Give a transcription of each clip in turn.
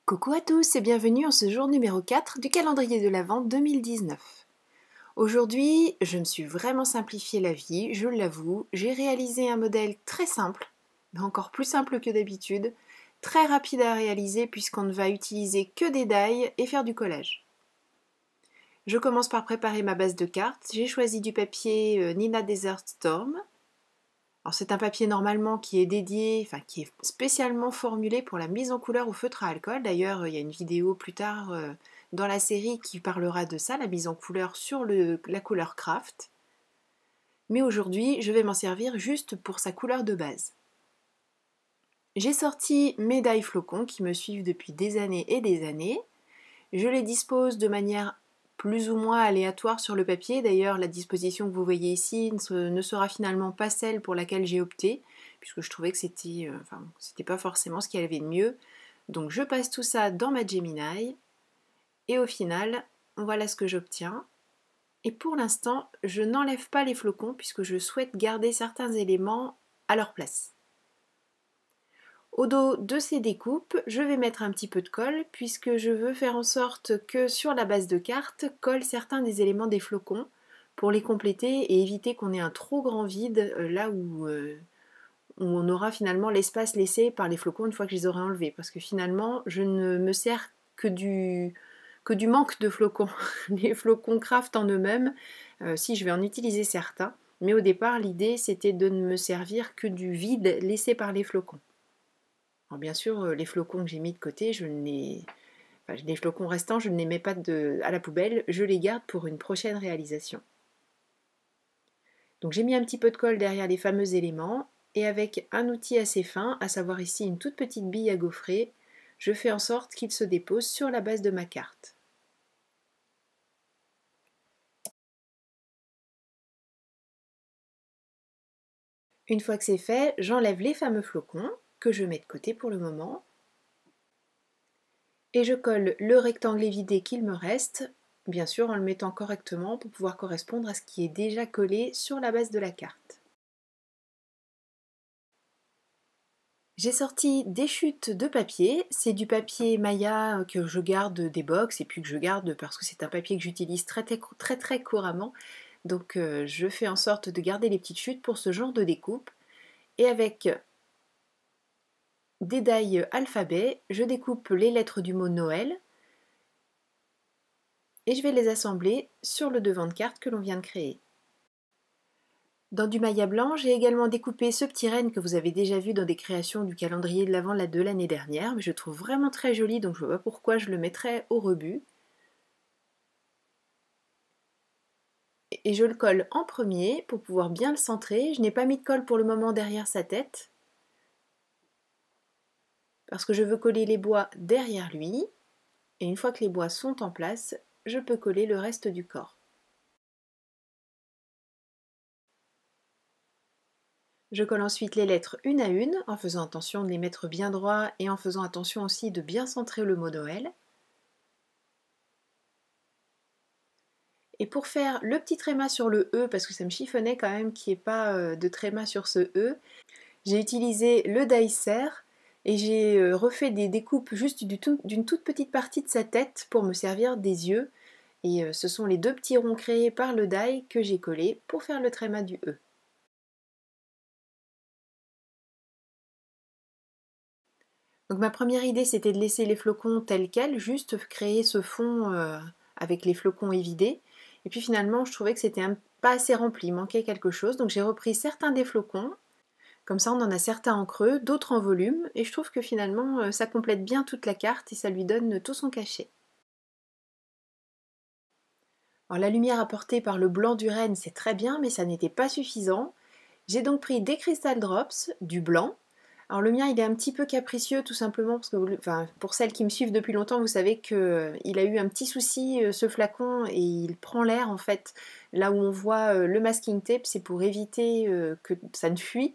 Coucou à tous et bienvenue en ce jour numéro 4 du calendrier de l'Avent 2019. Aujourd'hui, je me suis vraiment simplifié la vie, je l'avoue. J'ai réalisé un modèle très simple, mais encore plus simple que d'habitude, très rapide à réaliser puisqu'on ne va utiliser que des die et faire du collage. Je commence par préparer ma base de cartes. J'ai choisi du papier Nina Desert Storm. Alors c'est un papier normalement qui est dédié, qui est spécialement formulé pour la mise en couleur au feutre à alcool. D'ailleurs, il y a une vidéo plus tard dans la série qui parlera de ça, la mise en couleur sur la couleur craft. Mais aujourd'hui, je vais m'en servir juste pour sa couleur de base. J'ai sorti mes die flocons qui me suivent depuis des années et des années. Je les dispose de manière plus ou moins aléatoire sur le papier. D'ailleurs, la disposition que vous voyez ici ne sera finalement pas celle pour laquelle j'ai opté, puisque je trouvais que c'était pas forcément ce qu'il y avait de mieux. Donc je passe tout ça dans ma Gemini, et au final, voilà ce que j'obtiens. Et pour l'instant, je n'enlève pas les flocons, puisque je souhaite garder certains éléments à leur place. Au dos de ces découpes, je vais mettre un petit peu de colle puisque je veux faire en sorte que sur la base de carte collent certains des éléments des flocons pour les compléter et éviter qu'on ait un trop grand vide là où on aura finalement l'espace laissé par les flocons une fois que je les aurai enlevés. Parce que finalement, je ne me sers que du manque de flocons. Les flocons craft en eux-mêmes, si je vais en utiliser certains, mais au départ l'idée c'était de ne me servir que du vide laissé par les flocons. Alors bien sûr, les flocons que j'ai mis de côté, les flocons restants, je ne les mets pas à la poubelle, je les garde pour une prochaine réalisation. Donc j'ai mis un petit peu de colle derrière les fameux éléments, et avec un outil assez fin, à savoir ici une toute petite bille à gaufrer, je fais en sorte qu'il se dépose sur la base de ma carte. Une fois que c'est fait, j'enlève les fameux flocons, que je mets de côté pour le moment, et je colle le rectangle évidé qu'il me reste, bien sûr en le mettant correctement pour pouvoir correspondre à ce qui est déjà collé sur la base de la carte. J'ai sorti des chutes de papier, c'est du papier Maya que je garde des box et puis que je garde parce que c'est un papier que j'utilise très couramment, donc je fais en sorte de garder les petites chutes pour ce genre de découpe, et avec des die alphabet, je découpe les lettres du mot Noël et je vais les assembler sur le devant de carte que l'on vient de créer. Dans du Maya blanc, j'ai également découpé ce petit renne que vous avez déjà vu dans des créations du calendrier de l'Avent de l'année dernière, mais je le trouve vraiment très joli, donc je ne vois pas pourquoi je le mettrais au rebut. Et je le colle en premier pour pouvoir bien le centrer. Je n'ai pas mis de colle pour le moment derrière sa tête, parce que je veux coller les bois derrière lui, et une fois que les bois sont en place, je peux coller le reste du corps. Je colle ensuite les lettres une à une, en faisant attention de les mettre bien droits et en faisant attention aussi de bien centrer le mot Noël. Et pour faire le petit tréma sur le E, parce que ça me chiffonnait quand même qu'il n'y ait pas de tréma sur ce E, j'ai utilisé le die serre et j'ai refait des découpes juste d'une toute petite partie de sa tête pour me servir des yeux. Et ce sont les deux petits ronds créés par le die que j'ai collés pour faire le tréma du E. Donc ma première idée c'était de laisser les flocons tels quels, juste créer ce fond avec les flocons évidés. Et puis finalement je trouvais que c'était pas assez rempli, il manquait quelque chose. Donc j'ai repris certains des flocons, comme ça on en a certains en creux, d'autres en volume. Et je trouve que finalement ça complète bien toute la carte et ça lui donne tout son cachet. Alors la lumière apportée par le blanc du renne c'est très bien, mais ça n'était pas suffisant. J'ai donc pris des Crystal Drops, du blanc. Alors le mien il est un petit peu capricieux tout simplement parce que pour celles qui me suivent depuis longtemps vous savez qu'il a eu un petit souci ce flacon et il prend l'air en fait. Là où on voit le masking tape c'est pour éviter que ça ne fuit.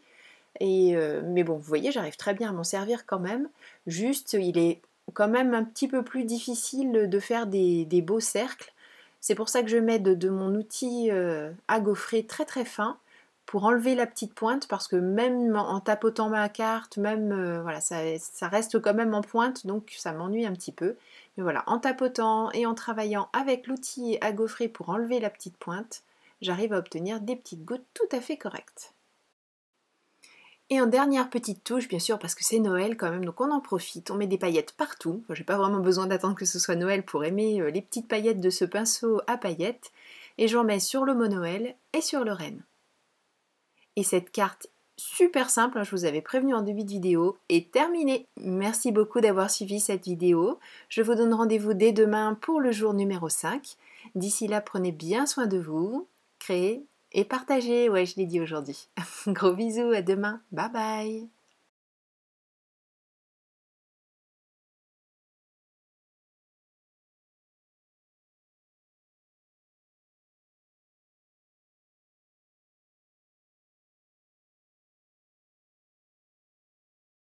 Mais bon vous voyez j'arrive très bien à m'en servir quand même. Juste il est quand même un petit peu plus difficile de faire des beaux cercles. C'est pour ça que je m'aide de mon outil à gaufrer très fin pour enlever la petite pointe parce que même en tapotant ma carte, même voilà, ça reste quand même en pointe donc ça m'ennuie un petit peu. Mais voilà, en tapotant et en travaillant avec l'outil à gaufrer pour enlever la petite pointe, j'arrive à obtenir des petites gouttes tout à fait correctes. Et en dernière petite touche, bien sûr, parce que c'est Noël quand même, donc on en profite, on met des paillettes partout. Enfin, j'ai pas vraiment besoin d'attendre que ce soit Noël pour aimer les petites paillettes de ce pinceau à paillettes. Et j'en mets sur le mot Noël et sur le renne. Et cette carte super simple, je vous avais prévenu en début de vidéo, est terminée. Merci beaucoup d'avoir suivi cette vidéo. Je vous donne rendez-vous dès demain pour le jour numéro 5. D'ici là, prenez bien soin de vous, créez et partagez. Ouais, je l'ai dit aujourd'hui. Gros bisous, à demain. Bye bye.